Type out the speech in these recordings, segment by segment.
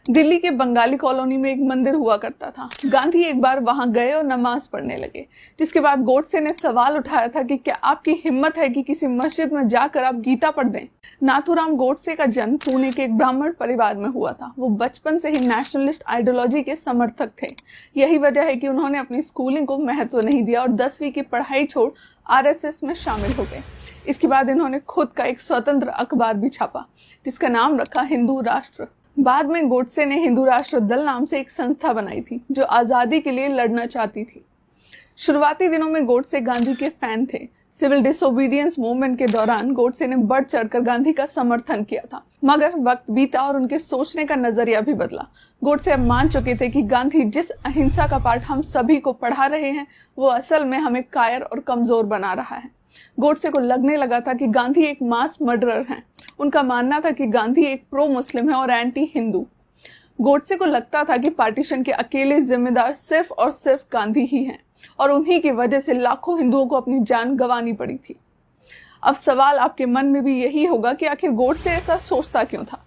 दिल्ली के बंगाली कॉलोनी में एक मंदिर हुआ करता था। गांधी एक बार वहां गए और नमाज पढ़ने लगे, जिसके बाद गोडसे ने सवाल उठाया था कि क्या आपकी हिम्मत है कि किसी मस्जिद में जाकर आप गीता पढ़ दें। नाथूराम गोडसे का जन्म पुणे के एक ब्राह्मण परिवार में हुआ था। वो बचपन से ही नेशनलिस्ट आइडियोलॉजी के समर्थक थे। यही वजह है कि उन्होंने अपनी स्कूलिंग को महत्व नहीं दिया और 10वीं की पढ़ाई छोड़ आरएसएस में शामिल हो गए। इसके बाद इन्होंने खुद का एक स्वतंत्र अखबार भी छापा, जिसका नाम रखा हिंदू राष्ट्र। बाद में गोडसे ने हिंदू राष्ट्र दल नाम से एक संस्था बनाई थी, जो आजादी के लिए लड़ना चाहती थी। शुरुआती दिनों में गोडसे गांधी के फैन थे। सिविल डिसोबीडियंस मूवमेंट के दौरान गोडसे ने बढ़ चढ़कर गांधी का समर्थन किया था, मगर वक्त बीता और उनके सोचने का नजरिया भी बदला। गोडसे अब मान चुके थे कि गांधी जिस अहिंसा का पाठ हम सभी को पढ़ा रहे हैं, वो असल में हमें कायर और कमजोर बना रहा है। गोडसे को लगने लगा था कि गांधी एक मास मर्डरर हैं। उनका मानना था कि गांधी एक प्रो मुस्लिम है और एंटी हिंदू। गोडसे को लगता था कि पार्टीशन के अकेले जिम्मेदार सिर्फ और सिर्फ गांधी ही हैं और उन्हीं की वजह से लाखों हिंदुओं को अपनी जान गंवानी पड़ी थी। अब सवाल आपके मन में भी यही होगा कि आखिर गोडसे ऐसा सोचता क्यों था?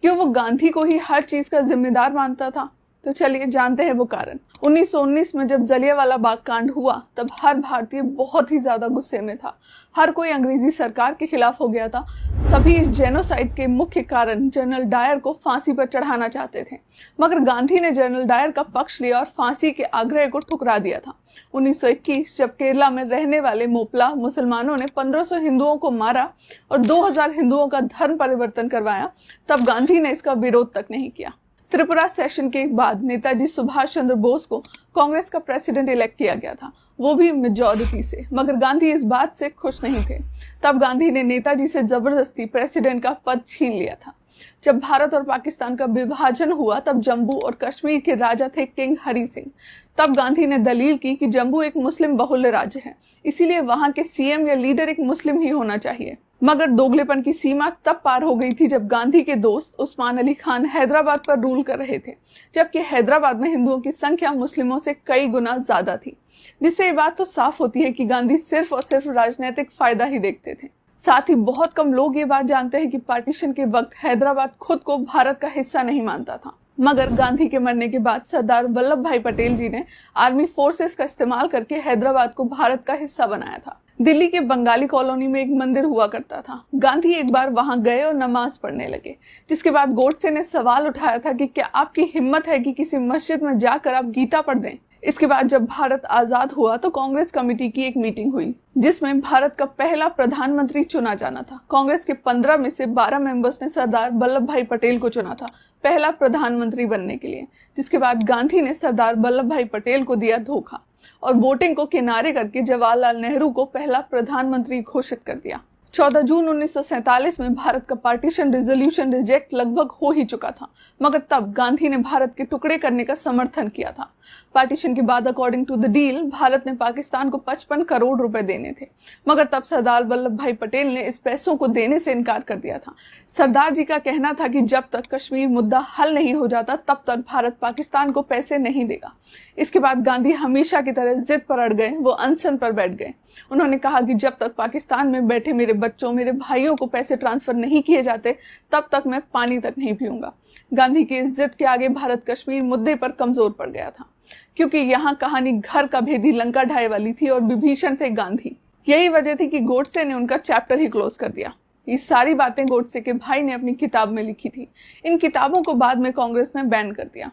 क्यों वो गांधी को ही हर चीज का जिम्मेदार मानता था? तो चलिए जानते हैं वो कारण। 1919 में जब जलियांवाला बाग कांड हुआ, तब हर भारतीय बहुत ही ज्यादा गुस्से में था। हर कोई अंग्रेजी सरकार के खिलाफ हो गया था। सभी इस जेनोसाइड के मुख्य कारण जनरल डायर को फांसी पर चढ़ाना चाहते थे, मगर गांधी ने जनरल डायर का पक्ष लिया और फांसी के आग्रह को ठुकरा दिया था। 1921 जब केरला में रहने वाले मोपला मुसलमानों ने 1500 हिंदुओं को मारा और 2000 हिंदुओं का धर्म परिवर्तन करवाया, तब गांधी ने इसका विरोध तक नहीं किया। त्रिपुरा सेशन के बाद नेताजी सुभाष चंद्र बोस को कांग्रेस का प्रेसिडेंट इलेक्ट किया गया था, वो भी मेजॉरिटी से, मगर गांधी इस बात से खुश नहीं थे। तब गांधी ने नेताजी से जबरदस्ती प्रेसिडेंट का पद छीन लिया था। जब भारत और पाकिस्तान का विभाजन हुआ, तब जम्मू और कश्मीर के राजा थे किंग हरि सिंह। तब गांधी ने दलील की कि जम्मू एक मुस्लिम बहुल्य राज्य है, इसीलिए वहां के सीएम या लीडर एक मुस्लिम ही होना चाहिए। मगर दोगलेपन की सीमा तब पार हो गई थी जब गांधी के दोस्त उस्मान अली खान हैदराबाद पर रूल कर रहे थे, जबकि हैदराबाद में हिंदुओं की संख्या मुस्लिमों से कई गुना ज्यादा थी, जिससे ये बात तो साफ होती है कि गांधी सिर्फ और सिर्फ राजनीतिक फायदा ही देखते थे। साथ ही बहुत कम लोग ये बात जानते हैं कि पार्टीशन के वक्त हैदराबाद खुद को भारत का हिस्सा नहीं मानता था, मगर गांधी के मरने के बाद सरदार वल्लभ भाई पटेल जी ने आर्मी फोर्सेस का इस्तेमाल करके हैदराबाद को भारत का हिस्सा बनाया था। दिल्ली के बंगाली कॉलोनी में एक मंदिर हुआ करता था। गांधी एक बार वहां गए और नमाज पढ़ने लगे, जिसके बाद गोडसे ने सवाल उठाया था कि क्या आपकी हिम्मत है कि किसी मस्जिद में जाकर आप गीता पढ़ दें। इसके बाद जब भारत आजाद हुआ तो कांग्रेस कमेटी की एक मीटिंग हुई, जिसमें भारत का पहला प्रधानमंत्री चुना जाना था। कांग्रेस के 15 में से 12 मेंबर्स ने सरदार वल्लभ भाई पटेल को चुना था पहला प्रधानमंत्री बनने के लिए, जिसके बाद गांधी ने सरदार वल्लभ भाई पटेल को दिया धोखा और वोटिंग को किनारे करके जवाहरलाल नेहरू को पहला प्रधानमंत्री घोषित कर दिया। 14 जून 1947 में भारत का पार्टीशन रिजोल्यूशन रिजेक्ट लगभग हो ही चुका था, मगर तब गांधी ने भारत के टुकड़े करने का समर्थन किया था। पार्टीशन के बाद according to the deal Bharat ने पाकिस्तान को 55 करोड़ रुपए देने थे, मगर तब सरदार वल्लभ भाई पटेल ने इस पैसों को देने से इनकार कर दिया था। सरदार जी का कहना था कि जब तक कश्मीर मुद्दा हल नहीं हो जाता, तब तक भारत पाकिस्तान को पैसे नहीं देगा। इसके बाद गांधी हमेशा की तरह जिद पर अड़ गए। वो अनशन पर बैठ गए। उन्होंने कहा कि जब तक पाकिस्तान में बैठे मेरे बच्चों, मेरे भाइयों को पैसे ट्रांसफर नहीं किए जाते, तब तक मैं पानी तक नहीं पीऊंगा। गांधी की इस जिद के आगे भारत कश्मीर मुद्दे पर कमजोर पड़ गया था, क्योंकि यहाँ कहानी घर का भेदी लंका ढाई वाली थी और विभीषण थे गांधी। यही वजह थी कि गोडसे ने उनका चैप्टर ही क्लोज कर दिया। ये सारी बातें गोडसे के भाई ने अपनी किताब में लिखी थी। इन किताबों को बाद में कांग्रेस ने बैन कर दिया।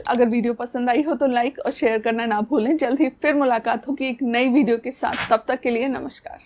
अगर वीडियो पसंद आई हो तो लाइक और शेयर करना ना भूलें। जल्द ही फिर मुलाकात होगी एक नई वीडियो के साथ। तब तक के लिए नमस्कार।